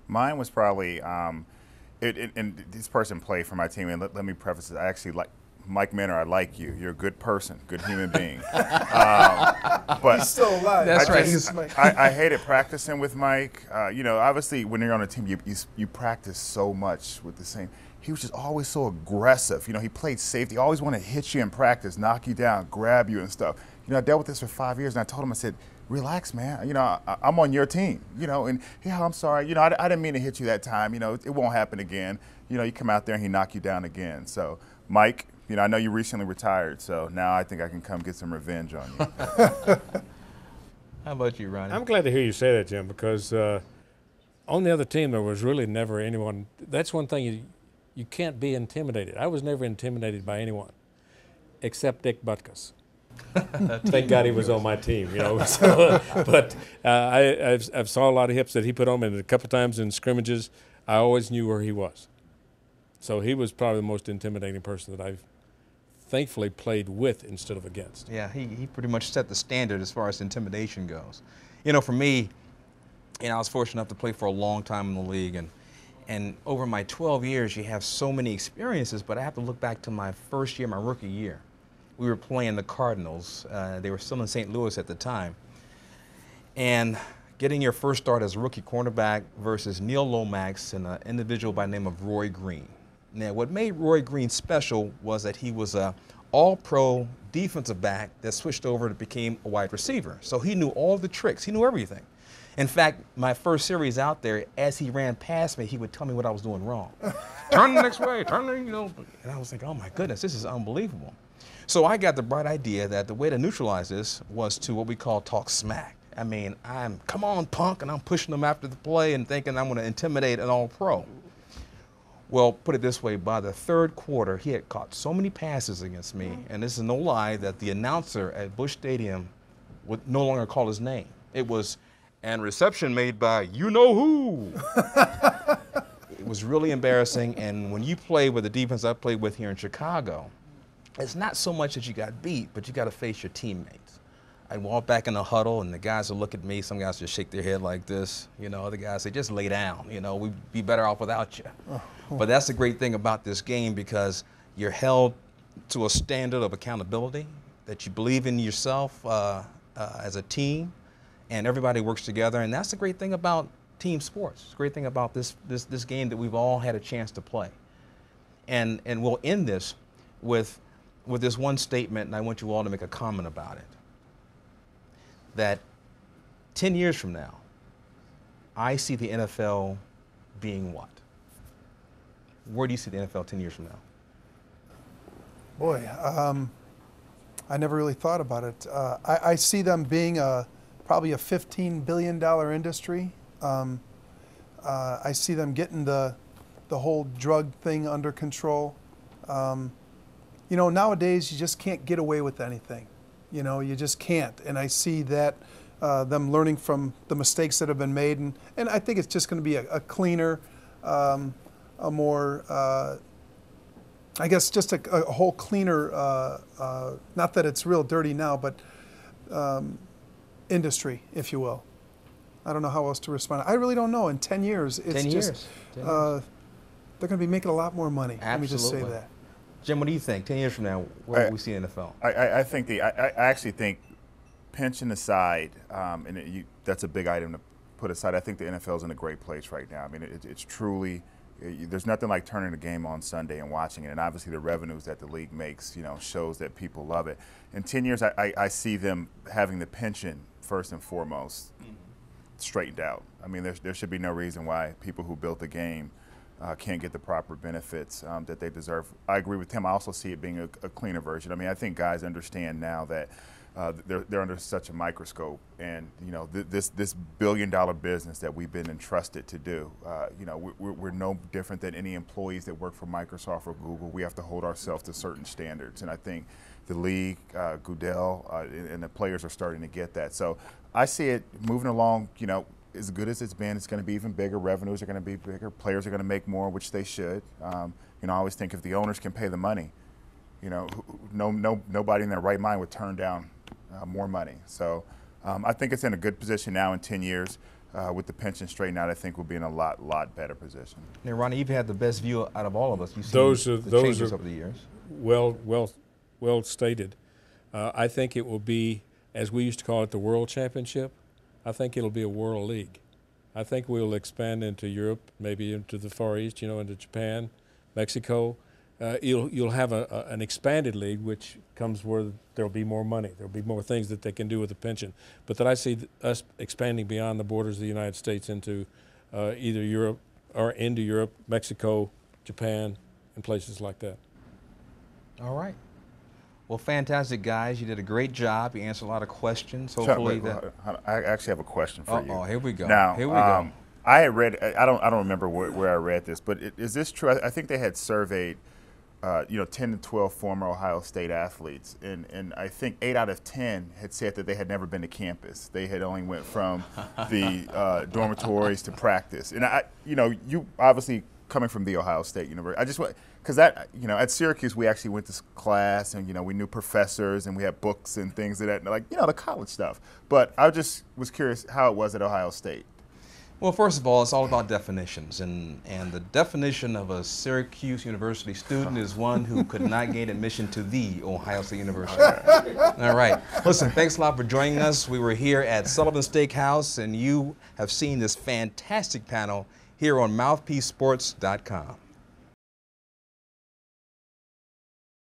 Mine was probably, and this person played for my team, and let me preface it. I actually like Mike Minter. I like you. You're a good person, good human being. But He's still alive. That's right. I hated practicing with Mike. Obviously, when you're on a team, you practice so much with the same. He was just always so aggressive. He played safety. He always wanted to hit you in practice, knock you down, grab you and stuff. I dealt with this for 5 years, and I told him, I said, relax, man. I'm on your team. And yeah, I'm sorry. I didn't mean to hit you that time. It won't happen again. You come out there and he knock you down again. So, Mike, I know you recently retired, so now I think I can come get some revenge on you. How about you, Ronnie? I'm glad to hear you say that, Jim, because on the other team there was really never anyone. That's one thing you can't be intimidated. I was never intimidated by anyone except Dick Butkus. Thank God he was on my team, So, but I've saw a lot of hips that he put on me, and a couple times in scrimmages, I always knew where he was. So he was probably the most intimidating person that I've thankfully played with instead of against. Yeah, he pretty much set the standard as far as intimidation goes. For me, I was fortunate enough to play for a long time in the league, and over my 12 years, you have so many experiences, but I have to look back to my first year, my rookie year. We were playing the Cardinals. They were still in St. Louis at the time. And getting your first start as a rookie cornerback versus Neil Lomax and an individual by the name of Roy Green. Now, what made Roy Green special was that he was a all-pro defensive back that switched over and became a wide receiver. So he knew all the tricks. He knew everything. In fact, my first series out there, as he ran past me, he would tell me what I was doing wrong. Turn the next way, turn the, And I was like, oh my goodness, this is unbelievable. So I got the bright idea that the way to neutralize this was to what we call talk smack. I mean, come on, punk, and I'm pushing them after the play and thinking I'm going to intimidate an all-pro. Well, put it this way, by the third quarter, he had caught so many passes against me, and this is no lie, that the announcer at Busch Stadium would no longer call his name. It was, and reception made by you-know-who. It was really embarrassing, and when you play with the defense I played with here in Chicago, it's not so much that you got beat, but you got to face your teammates. I walk back in the huddle, and the guys will look at me. Some guys just shake their head like this. Other guys say, just lay down. We'd be better off without you. But that's the great thing about this game, because you're held to a standard of accountability, that you believe in yourself as a team, and everybody works together. And that's the great thing about team sports. It's the great thing about this game that we've all had a chance to play. And we'll end this with this one statement, and I want you all to make a comment about it. That 10 years from now, I see the NFL being what? Where do you see the NFL 10 years from now? Boy, I never really thought about it. I see them being probably a $15 billion industry. I see them getting the whole drug thing under control. Nowadays you just can't get away with anything. You just can't. And I see that them learning from the mistakes that have been made. And I think it's just going to be a cleaner, a more, I guess just a whole cleaner, not that it's real dirty now, but industry, if you will. I don't know how else to respond. I really don't know. In 10 years, it's 10 just, years. they're going to be making a lot more money. Absolutely. Let me just say that. Jim, what do you think? 10 years from now, where will we see the NFL? I actually think, pension aside, that's a big item to put aside. I think the NFL's in a great place right now. I mean, it's truly, there's nothing like turning the game on Sunday and watching it. And obviously the revenues that the league makes, shows that people love it. In 10 years, I see them having the pension first and foremost straightened out. I mean, there should be no reason why people who built the game can't get the proper benefits that they deserve. I agree with Tim. I also see it being a cleaner version. I mean, I think guys understand now that they're under such a microscope, and this billion-dollar business that we've been entrusted to do. We're no different than any employees that work for Microsoft or Google. We have to hold ourselves to certain standards, and I think the league, Goodell, and the players are starting to get that. So I see it moving along. As good as it's been, it's going to be even bigger. Revenues are going to be bigger. Players are going to make more, which they should. I always think if the owners can pay the money, nobody in their right mind would turn down more money. So I think it's in a good position now. In 10 years, with the pension straightened out, I think we'll be in a lot better position. Now, Ronnie, you've had the best view out of all of us. You've seen the changes over the years. Well stated. I think it will be, as we used to call it, the World Championship. I think it'll be a World League. I think we'll expand into Europe, maybe into the Far East, into Japan, Mexico. You'll have an expanded league, which comes where there'll be more money. There'll be more things that they can do with the pension. But that I see us expanding beyond the borders of the United States into either Europe or into Europe, Mexico, Japan, and places like that. All right. Well, fantastic, guys. You did a great job. You answered a lot of questions. Hopefully, I actually have a question for you. Oh, here we go. Now, here we go. I had read. I don't remember where I read this, but is this true? I think they had surveyed 10 to 12 former Ohio State athletes, and I think 8 out of 10 had said that they had never been to campus. They had only went from the dormitories to practice. And you obviously coming from the Ohio State University, I just want, because that, at Syracuse we actually went to class, and we knew professors, and we had books and things of that, like the college stuff. But I just was curious how it was at Ohio State. Well, first of all, it's all about definitions, and the definition of a Syracuse University student is one who could not gain admission to the Ohio State University. All right. Listen, thanks a lot for joining us. We were here at Sullivan Steakhouse, and you have seen this fantastic panel here on MouthpieceSports.com.